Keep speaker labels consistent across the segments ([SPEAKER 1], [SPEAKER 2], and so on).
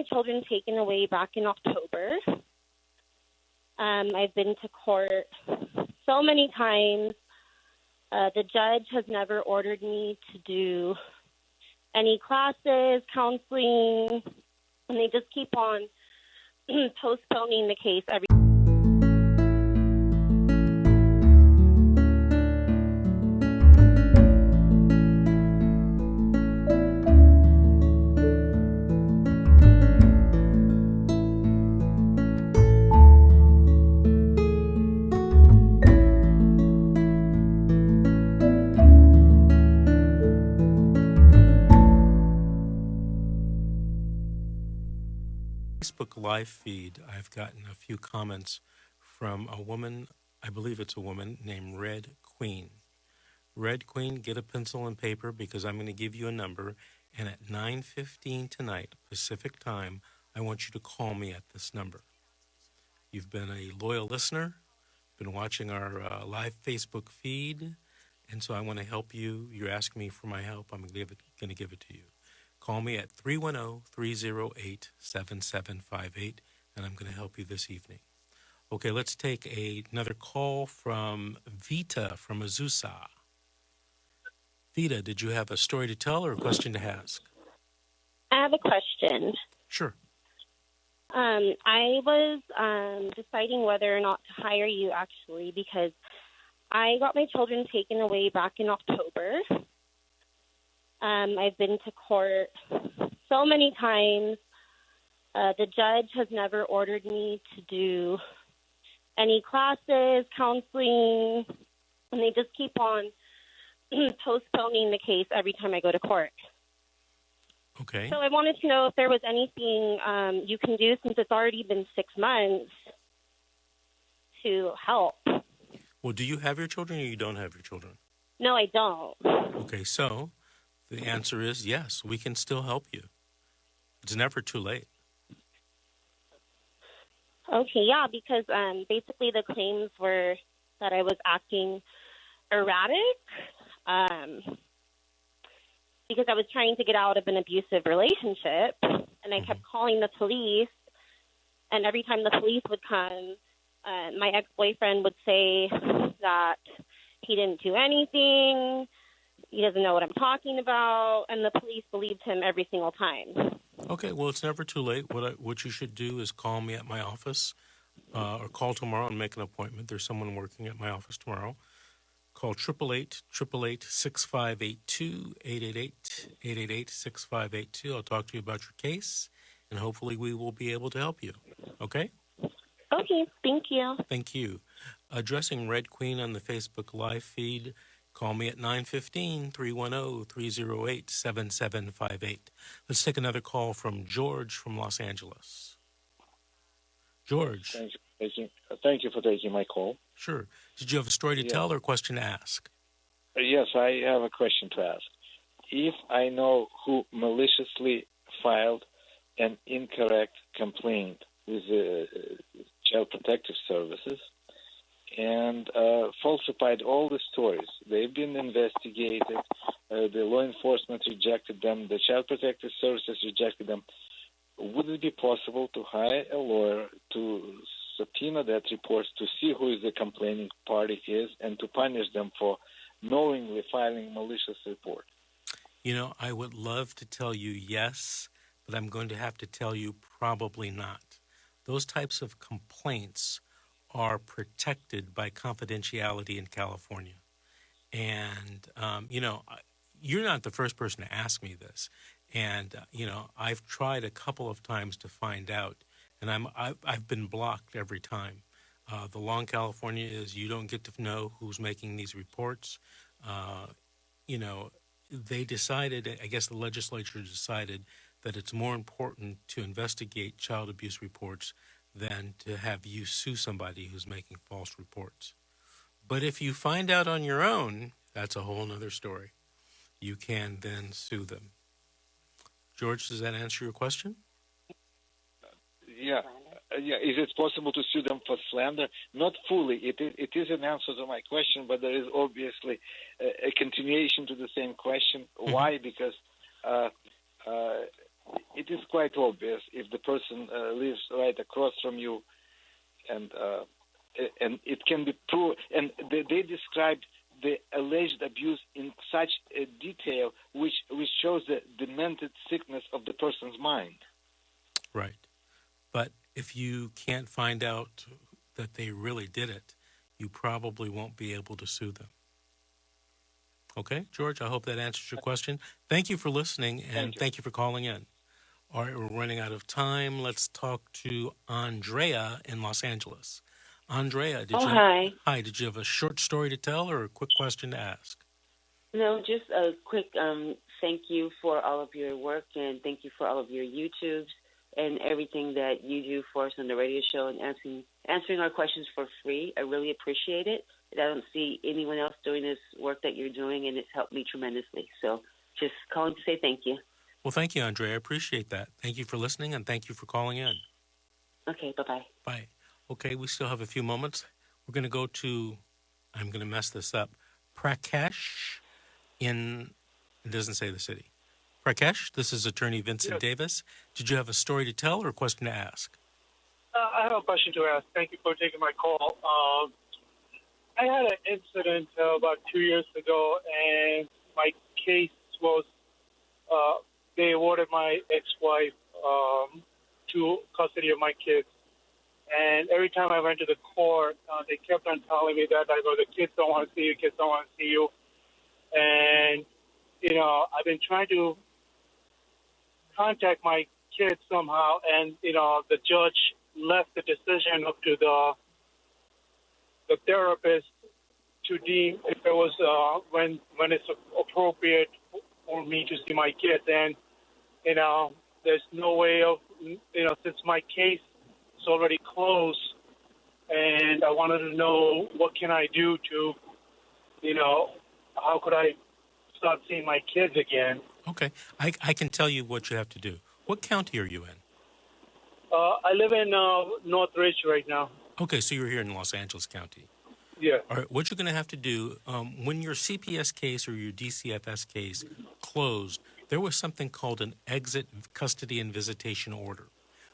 [SPEAKER 1] my children taken away back in October. I've been to court so many times. The judge has never ordered me to do any classes, counseling, and they just keep on postponing the case every.
[SPEAKER 2] Facebook live feed, I've gotten a few comments from a woman, I believe it's a woman, named Red Queen. Red Queen, get a pencil and paper because I'm going to give you a number, and at 9:15 tonight, Pacific time, I want you to call me at this number. You've been a loyal listener, been watching our live Facebook feed, and so I want to help you. You're asking me for my help. I'm going to give it to you. Call me at 310-308-7758, and I'm going to help you this evening. Okay, let's take another call from Vita from Azusa. Vita, did you have a story to tell or a question to ask?
[SPEAKER 1] I have a question.
[SPEAKER 2] Sure.
[SPEAKER 1] I was deciding whether or not to hire you, actually, because I got my children taken away back in October. I've been to court so many times. The judge has never ordered me to do any classes, counseling, and they just keep on postponing the case every time I go to court.
[SPEAKER 2] Okay.
[SPEAKER 1] So I wanted to know if there was anything you can do, since it's already been 6 months, to help.
[SPEAKER 2] Well, do you have your children or you don't have your children?
[SPEAKER 1] No, I don't.
[SPEAKER 2] Okay, so the answer is yes, we can still help you. It's never too late.
[SPEAKER 1] Okay, yeah, because basically the claims were that I was acting erratic because I was trying to get out of an abusive relationship, and I kept calling the police, and every time the police would come, my ex-boyfriend would say that he didn't do anything, he doesn't know what I'm talking about, and the police believed him every single time. Okay,
[SPEAKER 2] well, it's never too late. What you should do is call me at my office or call tomorrow and make an appointment. There's someone working at my office tomorrow. Call 888-888-6582, 888-888-6582. I'll talk to you about your case, and hopefully we will be able to help you. Okay?
[SPEAKER 1] Okay, thank you.
[SPEAKER 2] Thank you. Addressing Red Queen on the Facebook live feed, call me at 9:15, 310-308-7758. Let's take another call from George from Los Angeles. George.
[SPEAKER 3] Thank you for taking my call.
[SPEAKER 2] Sure. Did you have a story to tell or a question to ask?
[SPEAKER 3] Yes, I have a question to ask. If I know who maliciously filed an incorrect complaint with the Child Protective Services and falsified all the stories, they've been investigated, the law enforcement rejected them, the Child Protective Services rejected them, would it be possible to hire a lawyer to subpoena that report to see who is the complaining party is and to punish them for knowingly filing malicious report?
[SPEAKER 2] You know, I would love to tell you yes, but I'm going to have to tell you probably not. Those types of complaints are protected by confidentiality in California. And, you're not the first person to ask me this. And, I've tried a couple of times to find out, and I've been blocked every time. The law in California is you don't get to know who's making these reports. They decided, I guess the legislature decided that it's more important to investigate child abuse reports than to have you sue somebody who's making false reports. But if you find out on your own, that's a whole other story. You can then sue them. George, does that answer your question?
[SPEAKER 3] Yeah. Is it possible to sue them for slander? Not fully. It is an answer to my question, but there is obviously a continuation to the same question. Why? Because it is quite obvious if the person lives right across from you, and it can be proved. And they described the alleged abuse in such a detail, which shows the demented sickness of the person's mind.
[SPEAKER 2] Right. But if you can't find out that they really did it, you probably won't be able to sue them. Okay, George, I hope that answers your question. Thank you for listening, and thank you for calling in. All right, we're running out of time. Let's talk to Andrea in Los Angeles. Andrea,
[SPEAKER 4] hi.
[SPEAKER 2] Hi, did you have a short story to tell or a quick question to ask?
[SPEAKER 4] No, just a quick thank you for all of your work, and thank you for all of your YouTubes and everything that you do for us on the radio show and answering our questions for free. I really appreciate it. I don't see anyone else doing this work that you're doing, and it's helped me tremendously. So just calling to say thank you.
[SPEAKER 2] Well, thank you, Andrea. I appreciate that. Thank you for listening, and thank you for calling in.
[SPEAKER 4] Okay, bye-bye.
[SPEAKER 2] Bye. Okay, we still have a few moments. We're going to go to, I'm going to mess this up, Prakash it doesn't say the city. Prakash, this is attorney Vincent Davis. Did you have a story to tell or a question to ask?
[SPEAKER 5] I have a question to ask. Thank you for taking my call. I had an incident about 2 years ago, and my case was they awarded my ex-wife to custody of my kids. And every time I went to the court, they kept on telling me that, the kids don't want to see you, kids don't want to see you. And, I've been trying to contact my kids somehow, and, the judge left the decision up to the therapist to deem if it was when it's appropriate for me to see my kids. And, there's no way of, since my case is already closed, and I wanted to know what can I do to, how could I start seeing my kids again?
[SPEAKER 2] Okay. I can tell you what you have to do. What county are you in?
[SPEAKER 5] I live in Northridge right now.
[SPEAKER 2] Okay, so you're here in Los Angeles County.
[SPEAKER 5] Yeah.
[SPEAKER 2] All right, what you're going to have to do, when your CPS case or your DCFS case closed, there was something called an exit custody and visitation order.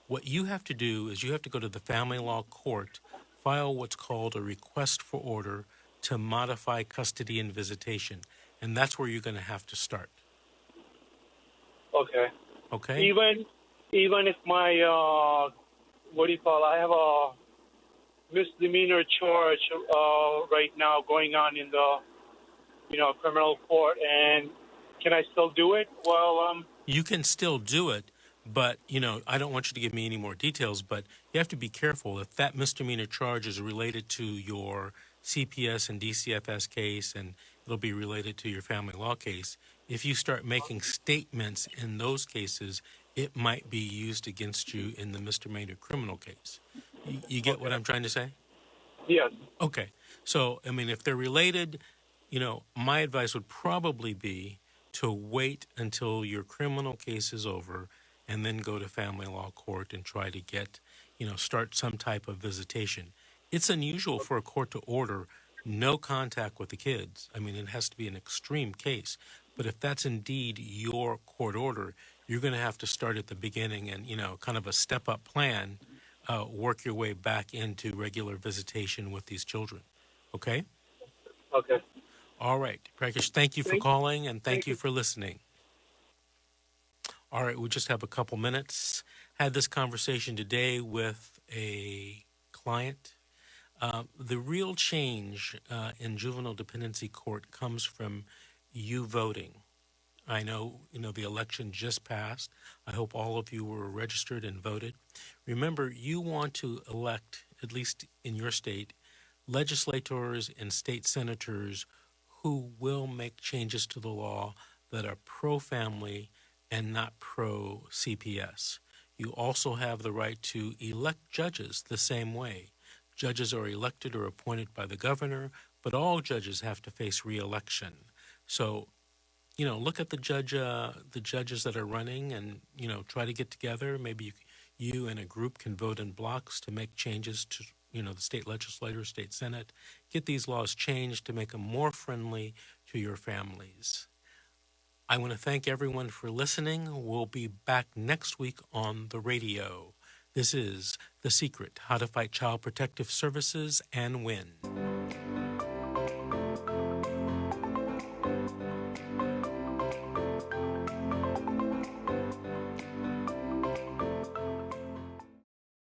[SPEAKER 2] What you have to do is you have to go to the family law court, file what's called a request for order to modify custody and visitation, and that's where you're going to have to start.
[SPEAKER 5] Okay.
[SPEAKER 2] Okay?
[SPEAKER 5] Even if my, I have a misdemeanor charge right now going on in the, criminal court, and can I still do it? Well,
[SPEAKER 2] you can still do it, but, I don't want you to give me any more details, but you have to be careful. If that misdemeanor charge is related to your CPS and DCFS case, and it'll be related to your family law case, if you start making statements in those cases, it might be used against you in the misdemeanor criminal case. You get what I'm trying to say?
[SPEAKER 5] yes.
[SPEAKER 2] Okay. So, if they're related, my advice would probably be to wait until your criminal case is over and then go to family law court and try to get, start some type of visitation. It's unusual for a court to order no contact with the kids. It has to be an extreme case. But if that's indeed your court order, you're going to have to start at the beginning and, kind of a step-up plan, work your way back into regular visitation with these children. Okay?
[SPEAKER 5] Okay.
[SPEAKER 2] All right. Prakash, thank you for calling, and thank you for listening. All right, we just have a couple minutes. Had this conversation today with a client. The real change in juvenile dependency court comes from you voting. I know, the election just passed. I hope all of you were registered and voted. Remember, you want to elect, at least in your state, legislators and state senators who will make changes to the law that are pro-family and not pro-CPS. You also have the right to elect judges the same way. Judges are elected or appointed by the governor, but all judges have to face re-election. So, look at the judges that are running and, try to get together. Maybe you and a group can vote in blocks to make changes to, the state legislature, state senate. Get these laws changed to make them more friendly to your families. I want to thank everyone for listening. We'll be back next week on the radio. This is The Secret, How to Fight Child Protective Services and Win.